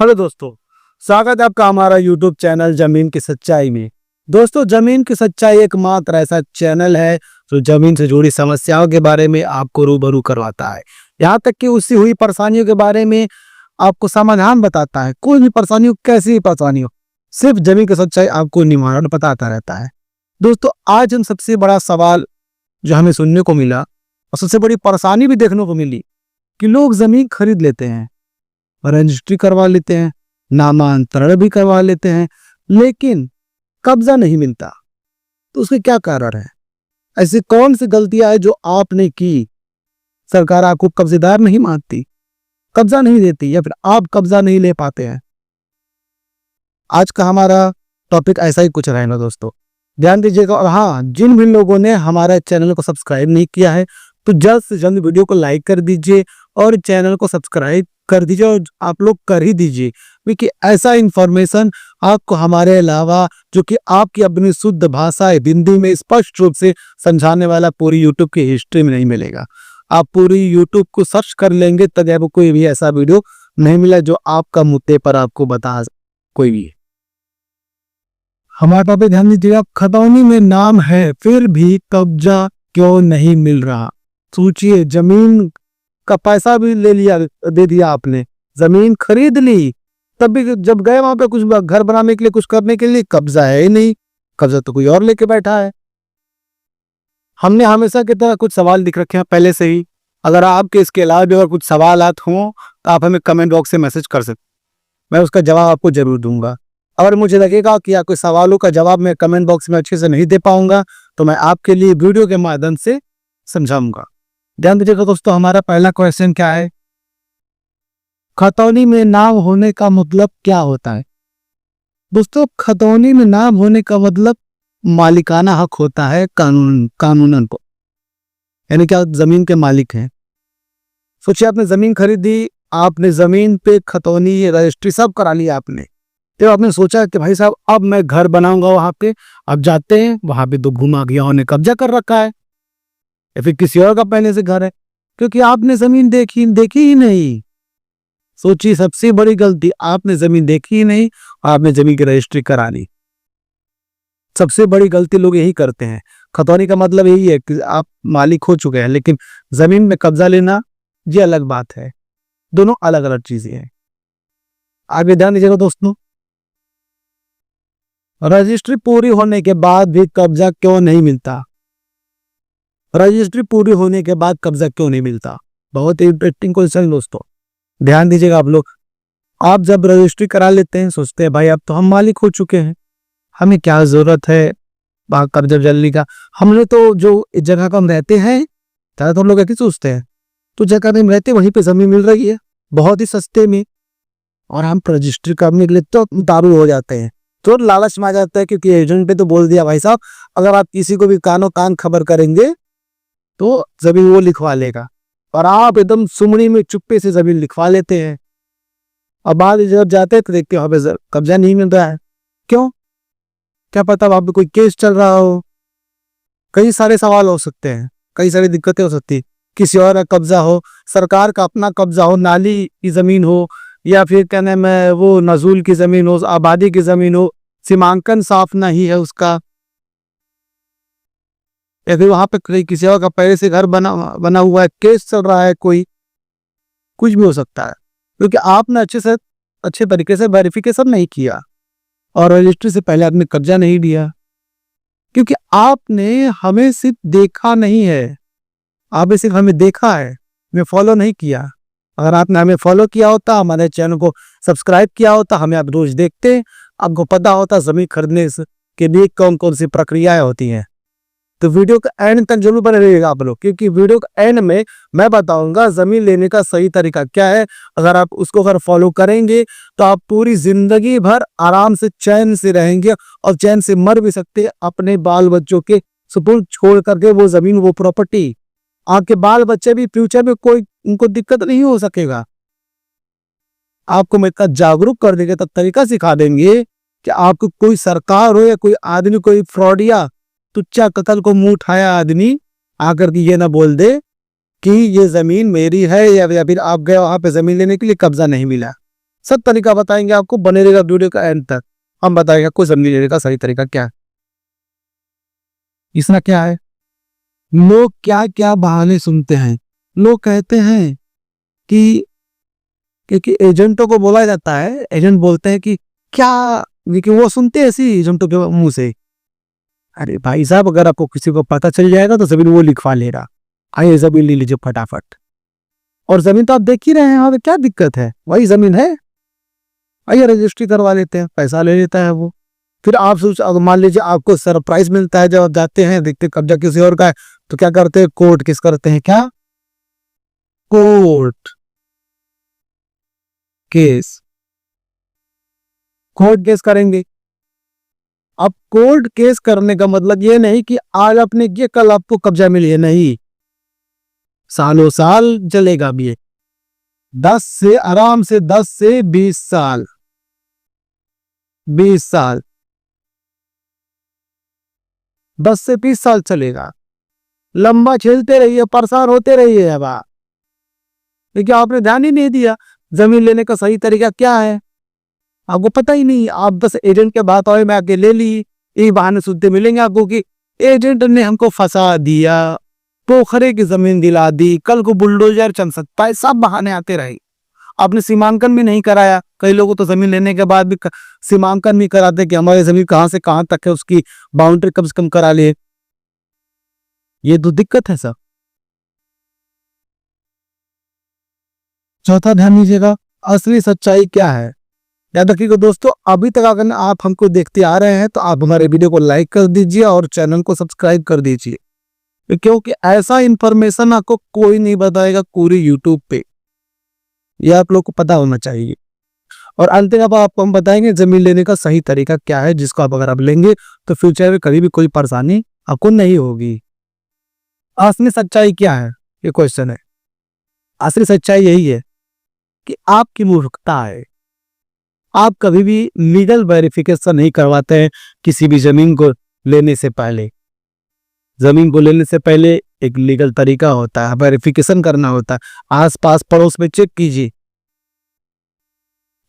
Hello दोस्तों, स्वागत है आपका हमारा यूट्यूब चैनल जमीन की सच्चाई में। दोस्तों, जमीन की सच्चाई एकमात्र ऐसा चैनल है जो जमीन से जुड़ी समस्याओं के बारे में आपको रूबरू करवाता है। यहाँ तक कि उससे हुई परेशानियों के बारे में आपको समाधान बताता है। कोई भी परेशानी हो, कैसी भी परेशानी हो, सिर्फ जमीन की सच्चाई आपको निवारण बताता रहता है। दोस्तों, आज हम सबसे बड़ा सवाल जो हमें सुनने को मिला और सबसे बड़ी परेशानी भी देखने को मिली कि लोग जमीन खरीद लेते हैं, रजिस्ट्री करवा लेते हैं, नामांतरण भी करवा लेते हैं, लेकिन कब्जा नहीं मिलता। तो उसके क्या कारण है? ऐसी कौन सी गलतियां है जो आपने की? सरकार आपको कब्जेदार नहीं मानती, कब्जा नहीं देती, या फिर आप कब्जा नहीं ले पाते हैं? आज का हमारा टॉपिक ऐसा ही कुछ रहेगा दोस्तों, ध्यान दीजिएगा। और हाँ, जिन भी लोगों ने हमारे चैनल को सब्सक्राइब नहीं किया है तो जल्द से जल्द वीडियो को लाइक कर दीजिए और चैनल को सब्सक्राइब कर दीजिए, और आप लोग कर ही दीजिए, क्योंकि ऐसा इंफॉर्मेशन आपको हमारे अलावा, जो कि आपकी अपनी शुद्ध भाषा हिंदी में स्पष्ट रूप से समझाने वाला, पूरी यूट्यूब की हिस्ट्री में नहीं मिलेगा। आप पूरी यूट्यूब को सर्च कर लेंगे तब आपको कोई भी ऐसा वीडियो नहीं मिला जो आपका मुद्दे पर आपको बता कोई भी। हमारे टॉपिक ध्यान दीजिएगा। खतौनी में नाम है फिर भी कब्जा क्यों नहीं मिल रहा? सोचिए, जमीन का पैसा भी ले लिया, दे दिया आपने, जमीन खरीद ली, तब भी जब गए वहां पे कुछ घर बनाने के लिए, कुछ करने के लिए, कब्जा है ही नहीं। कब्जा तो कोई और लेके बैठा है। हमने हमेशा की तरह कुछ सवाल लिख रखे हैं पहले से ही। अगर आपके इसके अलावा भी अगर कुछ सवालात हों तो आप हमें कमेंट बॉक्स से मैसेज कर सकते, मैं उसका जवाब आपको जरूर दूंगा। अगर मुझे लगेगा कि कोई सवालों का जवाब मैं कमेंट बॉक्स में अच्छे से नहीं दे पाऊंगा तो मैं आपके लिए वीडियो के माध्यम से समझाऊंगा। ध्यान दीजिएगा दोस्तों, हमारा पहला क्वेश्चन क्या है? खतौनी में नाम होने का मतलब क्या होता है? दोस्तों, खतौनी में नाम होने का मतलब मालिकाना हक होता है, कानूनन को, यानी कि आप जमीन के मालिक हैं। सोचिए, आपने जमीन खरीदी, आपने जमीन पे खतौनी, रजिस्ट्री सब करा लिया आपने, तो आपने सोचा कि भाई साहब अब मैं घर बनाऊंगा वहां पे। अब जाते हैं वहां पे, तो घुमा गया ने कब्जा कर रखा है, या फिर किसी और का पहले से घर है, क्योंकि आपने जमीन देखी ही नहीं। सोचिए, सबसे बड़ी गलती, आपने जमीन देखी ही नहीं और आपने जमीन की रजिस्ट्री करा ली। सबसे बड़ी गलती लोग यही करते हैं। खतौनी का मतलब यही है कि आप मालिक हो चुके हैं, लेकिन जमीन में कब्जा लेना ये अलग बात है। दोनों अलग अलग चीजें हैं। आगे ध्यान दीजिएगा दोस्तों, रजिस्ट्री पूरी होने के बाद भी कब्जा क्यों नहीं मिलता? रजिस्ट्री पूरी होने के बाद कब्जा क्यों नहीं मिलता? बहुत ही इंटरेस्टिंग क्वेश्चन दोस्तों, ध्यान दीजिएगा आप लोग। आप जब रजिस्ट्री करा लेते हैं, सोचते हैं भाई अब तो हम मालिक हो चुके हैं, हमें क्या जरूरत है वहां कब्जा जल्दी का। हमने तो जो जगह पर हम रहते हैं, ज्यादातर लोग ऐसे सोचते हैं, तो जगह में हम रहते वहीं पे जमीन मिल रही है बहुत ही सस्ते में, और हम रजिस्ट्री करने के लिए तो उतारू हो जाते हैं, तो लालच में आ जाता है, क्योंकि एजेंट पे तो बोल दिया भाई साहब अगर आप किसी को भी कानो कान खबर करेंगे तो जमीन वो लिखवा लेगा, और आप एकदम सुमनी में चुप्पे से जमीन लिखवा लेते हैं। अब बाद जब जाते हैं तो देखते हैं वहां पे कब्जा नहीं मिल रहा है। क्यों? क्या पता वहां पे कोई केस चल रहा हो, कई सारे सवाल हो सकते हैं, कई सारी दिक्कतें हो सकती है। किसी और का कब्जा हो, सरकार का अपना कब्जा हो, नाली की जमीन हो, या फिर क्या नाम है वो नजूल की जमीन हो, आबादी की जमीन हो, सीमांकन साफ नहीं है उसका, या फिर वहां पे किसी और का पहले से घर बना हुआ है, केस चल रहा है, कोई कुछ भी हो सकता है, क्योंकि आपने अच्छे तरीके से वेरिफिकेशन नहीं किया और रजिस्ट्री से पहले आपने कब्जा नहीं लिया, क्योंकि आपने हमें सिर्फ देखा नहीं है, आपने सिर्फ हमें देखा है, हमें फॉलो नहीं किया। अगर आपने हमें फॉलो किया होता, हमारे चैनल को सब्सक्राइब किया होता, हमें आप रोज देखते, आपको पता होता जमीन खरीदने के लिए कौन कौन सी प्रक्रियाएं होती हैं। तो वीडियो का एंड तक जरूर बने रहिएगा आप लोग, क्योंकि वीडियो का एंड में मैं बताऊंगा जमीन लेने का सही तरीका क्या है। अगर आप उसको अगर फॉलो करेंगे तो आप पूरी जिंदगी भर आराम से चैन से रहेंगे, और चैन से मर भी सकते हैं अपने बाल बच्चों के सुपुर्द छोड़ करके वो जमीन, वो प्रॉपर्टी। आपके बाल बच्चे भी फ्यूचर में कोई उनको दिक्कत नहीं हो सकेगा। आपको मैं इतना जागरूक कर देंगे, तब तरीका सिखा देंगे कि आपको कोई सरकार हो या कोई आदमी, कोई फ्रॉडिया तुच्चा कतल को मुंह उठाया आदमी आकर के ये ना बोल दे कि ये जमीन मेरी है, या फिर आप गए वहां पे जमीन लेने के लिए कब्जा नहीं मिला। सब तरीका बताएंगे आपको, बने रहेगा वीडियो का एंड तक। हम बताएंगे आपको जमीन लेने का सही तरीका क्या है। इसमें क्या है, लोग क्या क्या बहाने सुनते हैं। लोग कहते हैं कि क्योंकि एजेंटों को बोला जाता है, एजेंट बोलते हैं कि क्या, लेकिन वो सुनते हैं ऐसी एजेंटों के मुंह से, अरे भाई साहब अगर आपको किसी को पता चल जाएगा तो जमीन वो लिखवा लेगा, आइए जमीन ले लीजिए फटाफट। और जमीन तो आप देख ही रहे हैं, यहाँ पे क्या दिक्कत है, वही जमीन है, आइए रजिस्ट्री करवा लेते हैं, पैसा ले लेता है वो। फिर आप सोच, मान लीजिए आपको सरप्राइज मिलता है जब आप जाते हैं, देखते कब्जा किसी और का है, तो क्या करते हैं, कोर्ट केस करते हैं। क्या, कोर्ट केस, कोर्ट केस करेंगे। अब कोर्ट केस करने का मतलब ये नहीं कि आज आपने किया कल आपको कब्जा मिली है, नहीं, सालों साल चलेगा भी ये। 10 से आराम से 10 से 20 साल, 20 साल, 10 से 20 साल चलेगा। लंबा झेलते रहिए, परेशान होते रहिए। अब आप, लेकिन आपने ध्यान ही नहीं दिया जमीन लेने का सही तरीका क्या है, आपको पता ही नहीं। आप बस एजेंट के बात आए में आके ले ली, यही बहाने सुनते मिलेंगे आपको कि एजेंट ने हमको फंसा दिया, पोखरे की जमीन दिला दी, कल को बुलडोजर चल सकता है, सब बहाने आते रहे। आपने सीमांकन भी नहीं कराया, कई लोगों तो जमीन लेने के बाद भी सीमांकन नहीं कराते कि हमारी जमीन कहां से कहां तक है, उसकी बाउंड्री कम से कम करा ले। ये तो दिक्कत है सर। चौथा ध्यान दीजिएगा, असली सच्चाई क्या है। याद रखिएगा दोस्तों, अभी तक अगर आप हमको देखते आ रहे हैं तो आप हमारे वीडियो को लाइक कर दीजिए और चैनल को सब्सक्राइब कर दीजिए, क्योंकि ऐसा इंफॉर्मेशन आपको कोई नहीं बताएगा पूरी यूट्यूब पे, यह आप लोग को पता होना चाहिए। और अंत में अब आपको हम बताएंगे जमीन लेने का सही तरीका क्या है, जिसको आप अगर आप लेंगे तो फ्यूचर में कभी भी कोई परेशानी आपको नहीं होगी। असली सच्चाई क्या है, ये क्वेश्चन है। असली सच्चाई यही है कि आपकी मूर्खता है, आप कभी भी लीगल वेरिफिकेशन नहीं करवाते हैं किसी भी जमीन को लेने से पहले। जमीन को लेने से पहले एक लीगल तरीका होता है, वेरिफिकेशन करना होता है। आसपास पड़ोस में चेक कीजिए,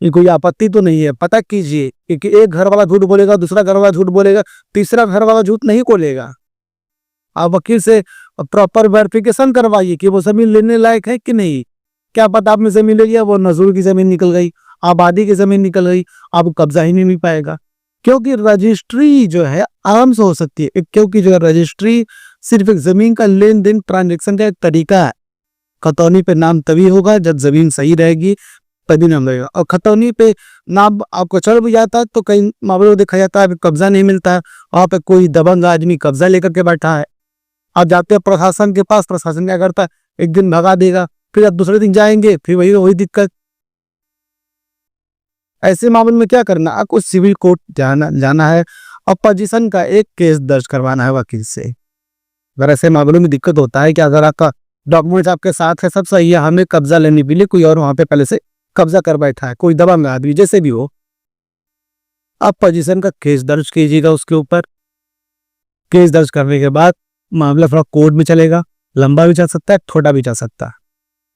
ये कोई आपत्ति तो नहीं है, पता कीजिए, क्योंकि एक घर वाला झूठ बोलेगा, दूसरा घर वाला झूठ बोलेगा, तीसरा घर वाला झूठ नहीं बोलेगा। आप वकील से प्रॉपर वेरिफिकेशन करवाइए कि वो जमीन लेने लायक है कि नहीं। क्या पता आपने जमीन ले लिया, वो नजूर की जमीन निकल गई, आबादी की जमीन निकल गई, आपको कब्जा ही नहीं मिल पाएगा। क्योंकि रजिस्ट्री जो है आराम से हो सकती है, क्योंकि जो है रजिस्ट्री सिर्फ एक जमीन का लेन देन ट्रांजेक्शन का एक तरीका है। खतौनी पे नाम तभी होगा जब जमीन सही रहेगी, तभी नाम लगेगा। और खतौनी पे नाम आपको चढ़ भी जाता है तो कई मामलों में देखा जाता है कब्जा नहीं मिलता है, वहां पे कोई दबंग आदमी कब्जा लेकर के बैठा है। आप जाते हैं प्रशासन के पास, प्रशासन क्या करता है, एक दिन भगा देगा, फिर आप दूसरे दिन जाएंगे, फिर वही वही दिक्कत। ऐसे मामले में क्या करना, आपको सिविल कोर्ट जाना है, अपोजिशन का एक केस दर्ज करवाना है वकील से। अगर ऐसे मामलों में दिक्कत होता है कि अगर आपका डॉक्यूमेंट्स आपके साथ है, सब सही है, हमें कब्जा लेने के लिए कोई और वहां पे पहले से कब्जा कर बैठा है, कोई दबंग आदमी जैसे भी हो, अपोजिशन का केस दर्ज कीजिएगा उसके ऊपर। केस दर्ज करने के बाद मामला थोड़ा कोर्ट में चलेगा, लंबा भी चल सकता है, छोटा भी चल सकता है,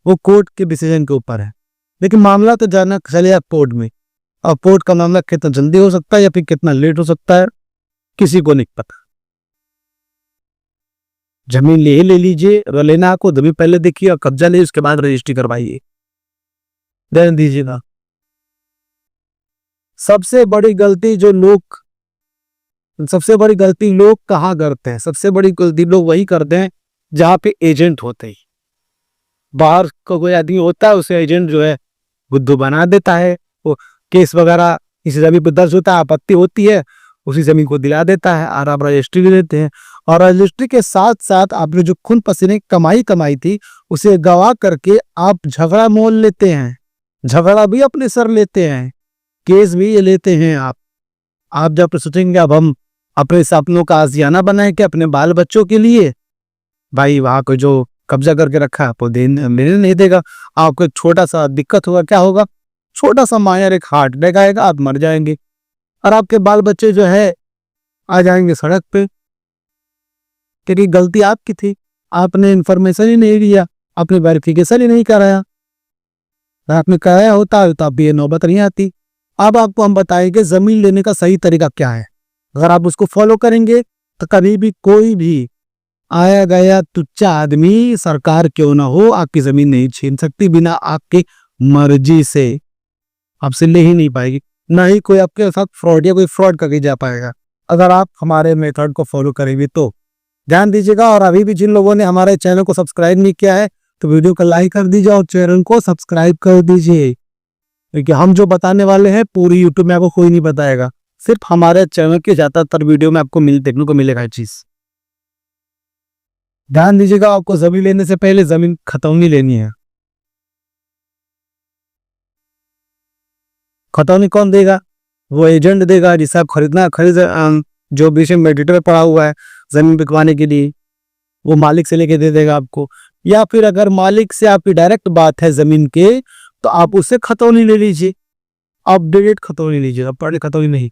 वो कोर्ट के डिसीजन के ऊपर है। लेकिन मामला तो जाना चलेगा कोर्ट में, और कोर्ट का मामला कितना जल्दी हो सकता है या फिर कितना लेट हो सकता है, किसी को नहीं पता। जमीन ले लीजिए, अगर लेना आपको जमीन पहले देखिए और कब्जा ले, उसके बाद रजिस्ट्री करवाइए, ध्यान दीजिएगा। सबसे बड़ी गलती लोग कहाँ करते हैं, सबसे बड़ी गलती लोग वही करते हैं जहां पे एजेंट होते हैं। बाहर का कोई आदमी होता है, उसे एजेंट जो है बुद्धू बना देता है, वो केस वगैरह किसी जमीन पर दर्ज होता है, आपत्ति होती है, उसी जमीन को दिला देता है और आप रजिस्ट्री लेते हैं। और रजिस्ट्री के साथ साथ आपने जो खून पसीने की कमाई थी उसे गवा करके आप झगड़ा मोल लेते हैं, झगड़ा भी अपने सर लेते हैं, केस भी ये लेते हैं। आप जब सोचेंगे अब हम अपने सपनों का आशियाना बनाए कि अपने बाल बच्चों के लिए, भाई वहां को जो कब्जा करके रखा है आपको मिलने नहीं देगा। आपको छोटा सा दिक्कत होगा, क्या होगा, छोटा सा मायर एक हार्ट अटैक आएगा, आप मर जाएंगे और आपके बाल बच्चे जो है आ जाएंगे सड़क पे, क्योंकि गलती आपकी थी, आपने इंफॉर्मेशन ही नहीं दिया, आपने वेरिफिकेशन ही नहीं कराया। रात में कराया होता है तो अब ये नौबत नहीं आती। अब आपको हम बताएंगे जमीन लेने का सही तरीका क्या है। अगर आप उसको फॉलो करेंगे तो कभी भी कोई भी आया गया तुच्चा आदमी, सरकार क्यों ना हो, आपकी जमीन नहीं छीन सकती बिना आपकी मर्जी से। आपसे ले ही नहीं पाएगी, ना ही कोई आपके साथ फ्रॉड या कोई फ्रॉड करके जा पाएगा अगर आप हमारे मेथड को फॉलो करेंगे तो। ध्यान दीजिएगा। और अभी भी जिन लोगों ने हमारे चैनल को सब्सक्राइब नहीं किया है तो वीडियो को लाइक कर दीजिए और चैनल को सब्सक्राइब कर दीजिए, क्योंकि हम जो बताने वाले हैं पूरी यूट्यूब में आपको कोई नहीं बताएगा, सिर्फ हमारे चैनल के ज्यादातर वीडियो में आपको देखने को मिलेगा ये चीज। ध्यान दीजिएगा, आपको जमीन लेने से पहले जमीन खतौनी लेनी है। खतौनी कौन देगा? वो एजेंट देगा जिसे आप खरीद जो बीच में मेडिटेटर पड़ा हुआ है जमीन बिकवाने के लिए, वो मालिक से लेके दे देगा आपको। या फिर अगर मालिक से आपकी डायरेक्ट बात है जमीन के तो आप उससे खतौनी ले लीजिए। अपडेटेड खतौनी लीजिए, अब पढ़े खतौनी नहीं,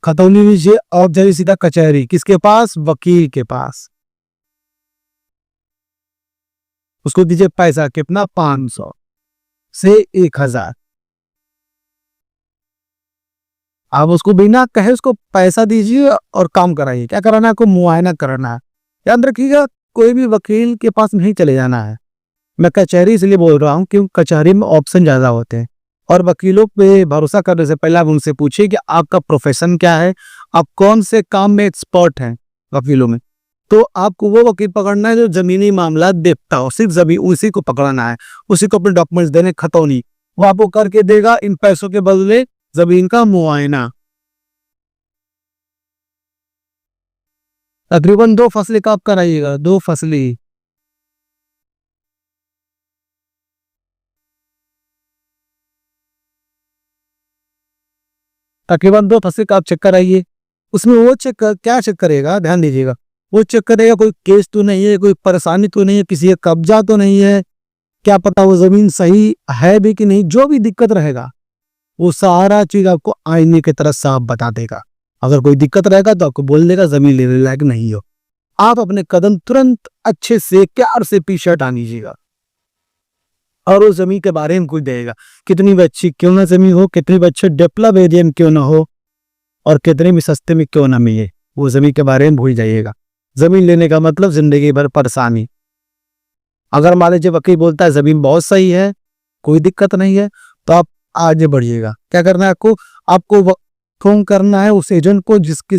खतौनी लीजिए और जाइए सीधा कचहरी। किसके पास? वकील के पास। उसको दीजिए पैसा, कितना? 500 से 1000। आप उसको बिना कहे उसको पैसा दीजिए और काम कराइए। क्या कराना है आपको? मुआयना कराना है। याद रखिएगा, कोई भी वकील के पास नहीं चले जाना है। मैं कचहरी इसलिए बोल रहा हूँ क्योंकि कचहरी में ऑप्शन ज्यादा होते हैं और वकीलों पे भरोसा करने से पहले आप उनसे पूछिए कि आपका प्रोफेशन क्या है, आप कौन से काम में एक्सपर्ट हैं वकीलों में। तो आपको वो वकील पकड़ना है जो जमीनी मामला देखता हो, सिर्फ जमीन उसी को पकड़ना है, उसी को अपने डॉक्यूमेंट्स देने। खतौनी वो आपको करके देगा इन पैसों के बदले जमीन का मुआयना। तकरीबन 2 फसलें का आप कराइएगा, 2 फसलें। तकरीबन 2 फसलें का आप चेक कराइए। उसमें वो क्या चेक करेगा? ध्यान दीजिएगा, वो चेक करेगा कोई केस तो नहीं है, कोई परेशानी तो नहीं है, किसी का कब्जा तो नहीं है, क्या पता वो जमीन सही है भी कि नहीं। जो भी दिक्कत रहेगा वो सारा चीज आपको आईने की तरह साफ बता देगा। अगर कोई दिक्कत रहेगा तो आपको बोल देगा जमीन लेने लायक नहीं हो। आप अपने कदम तुरंत अच्छे से प्यार से पीछे हटा लीजिएगा और उस जमीन के बारे में कुछ देगा। कितनी भी अच्छी क्यों ना जमीन हो, कितनी भी अच्छे डेवलप एरिया में क्यों ना हो और कितने भी सस्ते में क्यों ना मिले, वो जमीन के बारे में भूल जाइएगा। जमीन लेने का मतलब जिंदगी भर परेशानी। अगर मान लीजिए वकील बोलता है जमीन बहुत सही है, कोई दिक्कत नहीं है, तो आप आगे बढ़िएगा। क्या करना है आपको? आपको फोन करना है उस एजेंट को जिसकी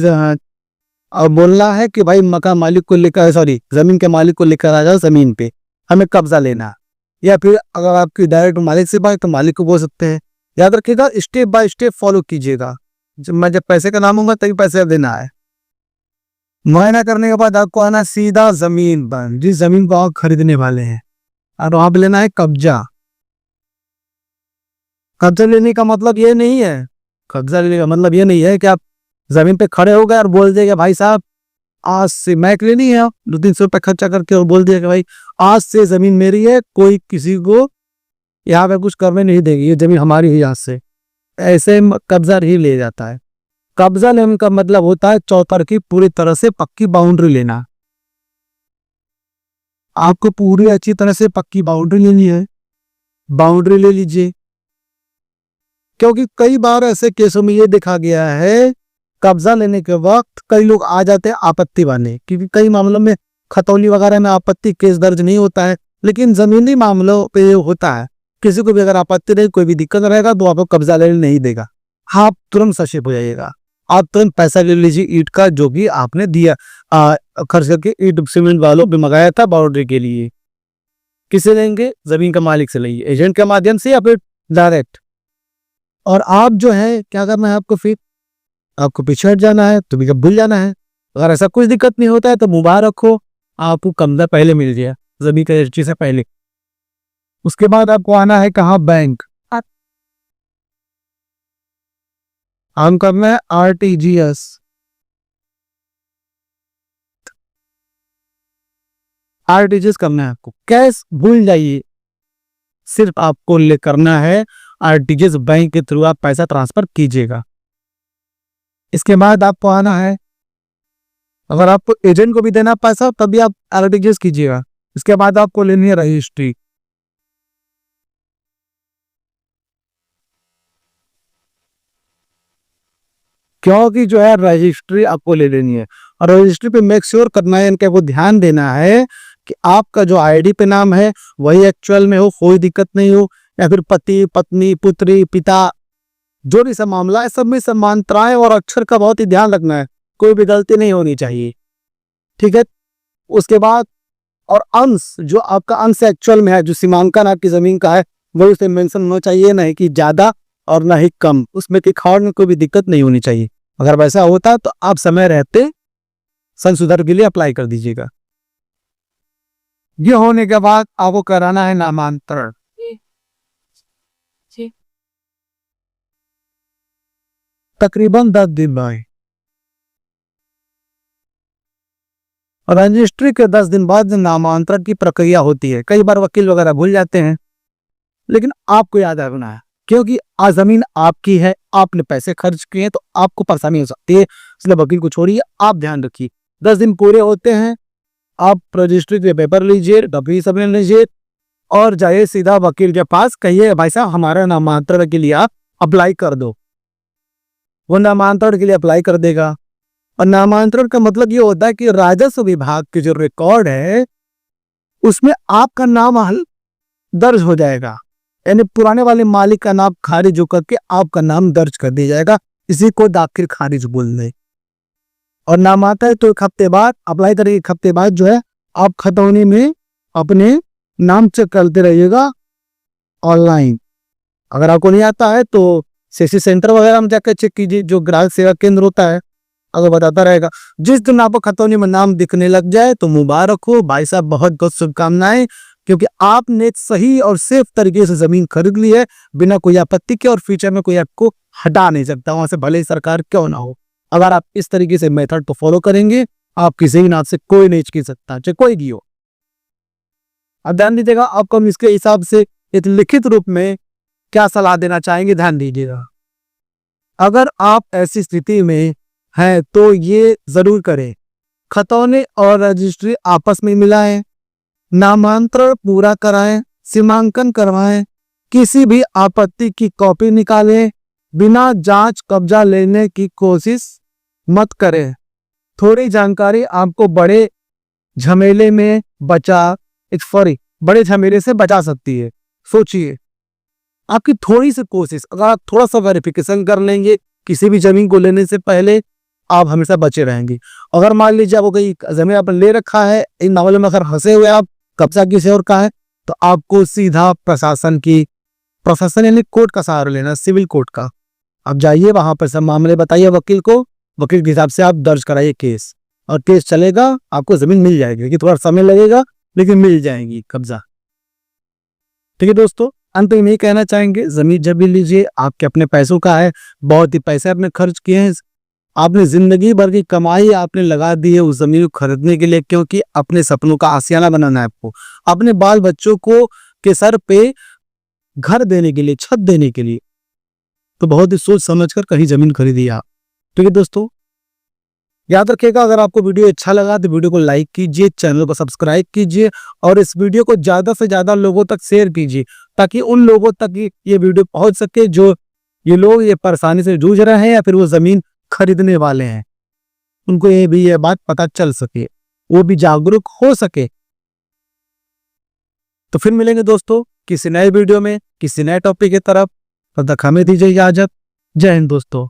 और बोलना है कि भाई मकान मालिक को लेकर, सॉरी जमीन के मालिक को लेकर आ जाओ, जमीन पे हमें कब्जा लेना है। या फिर अगर आपकी डायरेक्ट मालिक से बात तो मालिक को बोल सकते हैं। याद रखिएगा, स्टेप बाय स्टेप फॉलो कीजिएगा। जब पैसे का नाम होगा तभी पैसे देना है। मुआयना करने के बाद आपको आना सीधा जमीन पर, जिस जमीन को आप खरीदने वाले हैं, और वहां पे लेना है कब्जा। कब्जा लेने का मतलब ये नहीं है, कब्जा लेने का मतलब ये नहीं है कि आप जमीन पे खड़े हो गए और बोल दिए भाई साहब आज से मैक लेनी है, 200-300 रुपये खर्चा करके और बोल दिया कि भाई आज से जमीन मेरी है, कोई किसी को यहाँ पे कुछ करने नहीं देगी, ये जमीन हमारी है आज से। ऐसे कब्जा ही ले जाता है। कब्जा लेने का मतलब होता है चौतर की पूरी तरह से पक्की बाउंड्री लेना। आपको पूरी अच्छी तरह से पक्की बाउंड्री लेनी है, बाउंड्री ले लीजिए। क्योंकि कई बार ऐसे केसों में ये देखा गया है, कब्जा लेने के वक्त कई लोग आ जाते हैं आपत्ति वाले, क्योंकि कई मामलों में खतौनी वगैरह में आपत्ति केस दर्ज नहीं होता है, लेकिन जमीनी मामलों पे होता है। किसी को भी अगर आपत्ति नहीं, कोई भी दिक्कत रहेगा तो आपको कब्जा लेने नहीं देगा। आप तुरंत सचेत हो जाइएगा, आप तुरंत पैसा ले लीजिए ईंट का जो भी आपने दिया खर्च करके, ईंट सीमेंट वालों पे मंगाया था बाउंड्री के लिए। किसे लेंगे? जमीन का मालिक से लेंगे, एजेंट के माध्यम से या फिर डायरेक्ट। और आप जो है क्या करना है आपको, फिर आपको पीछे हट जाना है, तो भी भूल जाना है। अगर ऐसा कुछ दिक्कत नहीं होता है तो मुबारक हो, आपको कब्जा पहले मिल गया जमीन का रजिस्ट्री से पहले। उसके बाद आपको आना है कहाँ? बैंक। हम करना है आरटीजीएस। आरटीजीएस करना है आपको, कैश भूल जाइए, सिर्फ आपको ले करना है आरटीजीएस। बैंक के थ्रू आप पैसा ट्रांसफर कीजिएगा। इसके बाद आपको आना है, अगर आपको एजेंट को भी देना पैसा तभी आप आरटीजीएस कीजिएगा। इसके बाद आपको लेनी है रजिस्ट्री। क्योंकि जो है रजिस्ट्री आपको ले लेनी है, और रजिस्ट्री पे मेक श्योर करना है, इनके वो ध्यान देना है कि आपका जो आईडी पे नाम है वही एक्चुअल में हो, कोई दिक्कत नहीं हो, या फिर पति पत्नी पुत्री पिता जो भी सब मामला है सब में समानताएं और अक्षर का बहुत ही ध्यान रखना है, कोई भी गलती नहीं होनी चाहिए। ठीक है। उसके बाद और अंश, जो आपका अंश एक्चुअल में है, जो सीमांकन आपकी जमीन का है वही उसे मेंशन होना चाहिए, नहीं कि ज्यादा और ना ही कम, उसमें कि खाड़ में कोई भी दिक्कत नहीं होनी चाहिए। अगर वैसा होता तो आप समय रहते संशोधन के लिए अप्लाई कर दीजिएगा। ये होने के बाद आपको कराना है नामांतरण। तकरीबन 10 दिन में, और रजिस्ट्री के 10 दिन बाद नामांतरण की प्रक्रिया होती है। कई बार वकील वगैरह भूल जाते हैं, लेकिन आपको याद रखना है, क्योंकि आज जमीन आपकी है, आपने पैसे खर्च किए हैं, तो आपको परेशानी हो सकती है, इसलिए वकील को छोड़िए, आप ध्यान रखिए। 10 दिन पूरे होते हैं, आप रजिस्ट्री के पेपर लीजिए, डब्ल्यू सब लीजिए और जाइए सीधा वकील के पास, कहिए भाई साहब हमारा नामांतरण के लिए आप अप्लाई कर दो। वो नामांतरण के लिए अप्लाई कर देगा। और नामांतरण का मतलब ये होता है कि राजस्व विभाग के जो रिकॉर्ड है उसमें आपका नाम दर्ज हो जाएगा, यानी पुराने वाले मालिक का नाम खारिज होकर के आपका नाम दर्ज कर दिया जाएगा। इसी को दाखिल खारिज बोल रहे। और नामांतरण तो 1 हफ्ते बाद अप्लाई करें, 1 हफ्ते बाद जो है आप खतौनी में अपने नाम चेक करते रहिएगा ऑनलाइन। अगर आपको नहीं आता है तो सीसी सेंटर वगैरह में जाकर चेक कीजिए, जो ग्राहक सेवा केंद्र होता है अगर बताता रहेगा। जिस दिन आपको खतौनी में नाम दिखने लग जाए तो मुबारक हो भाई साहब, बहुत बहुत शुभकामनाएं, क्योंकि आपने सही और सेफ तरीके से जमीन खरीद ली है बिना कोई आपत्ति के, और फ्यूचर में कोई आपको हटा नहीं सकता वहां से, भले ही सरकार क्यों ना हो। अगर आप इस तरीके से मेथड को फॉलो करेंगे, आप किसी भी नाथ से कोई नहीं खींच सकता, चाहे कोई भी हो। अब ध्यान दीजिएगा, आपको हम इसके हिसाब से एक लिखित रूप में क्या सलाह देना चाहेंगे, ध्यान दीजिएगा। अगर आप ऐसी स्थिति में हैं तो ये जरूर करें, खतौनी और रजिस्ट्री आपस में मिलाएं, नामांतरण पूरा कराएं, सीमांकन करवाएं, किसी भी आपत्ति की कॉपी निकालें, बिना जांच कब्जा लेने की कोशिश मत करें। थोड़ी जानकारी आपको बड़े झमेले से बचा सकती है। सोचिए, आपकी थोड़ी सी कोशिश, अगर आप थोड़ा सा वेरिफिकेशन कर लेंगे किसी भी जमीन को लेने से पहले, आप हमेशा बचे रहेंगे। अगर मान लीजिए आपको कोई जमीन आपने ले रखा है, इन मामले में अगर फंसे हुए आप, कब्जा किसी और का है, तो आपको सीधा प्रशासन यानी कोर्ट का सहारा लेना, सिविल कोर्ट का। आप जाइए वहां पर सब मामले बताइए वकील को, वकील के हिसाब से आप दर्ज कराइए केस, और केस चलेगा, आपको जमीन मिल जाएगी। थोड़ा समय लगेगा लेकिन मिल जाएगी कब्जा। ठीक है दोस्तों, अंत में यही कहना चाहेंगे, जमीन जब भी लीजिए आपके अपने पैसों का है, बहुत ही पैसे आपने खर्च किए हैं, आपने जिंदगी भर की कमाई आपने लगा दी है उस जमीन को खरीदने के लिए, क्योंकि अपने सपनों का आशियाना बनाना है आपको, अपने बाल बच्चों को के सर पे घर देने के लिए, छत देने के लिए। तो बहुत ही सोच समझकर कहीं जमीन खरीदी आप। ठीक है दोस्तों, याद रखिएगा, अगर आपको वीडियो अच्छा लगा तो वीडियो को लाइक कीजिए, चैनल को सब्सक्राइब कीजिए, और इस वीडियो को ज्यादा से ज्यादा लोगों तक शेयर कीजिए, ताकि उन लोगों तक ये वीडियो पहुंच सके जो ये लोग ये परेशानी से जूझ रहे हैं या फिर वो जमीन खरीदने वाले हैं, उनको ये बात पता चल सके, वो भी जागरूक हो सके। तो फिर मिलेंगे दोस्तों किसी नए वीडियो में, किसी नए टॉपिक की तरफ। तब तक हमें दीजिए इजाजत। जय हिंद दोस्तों।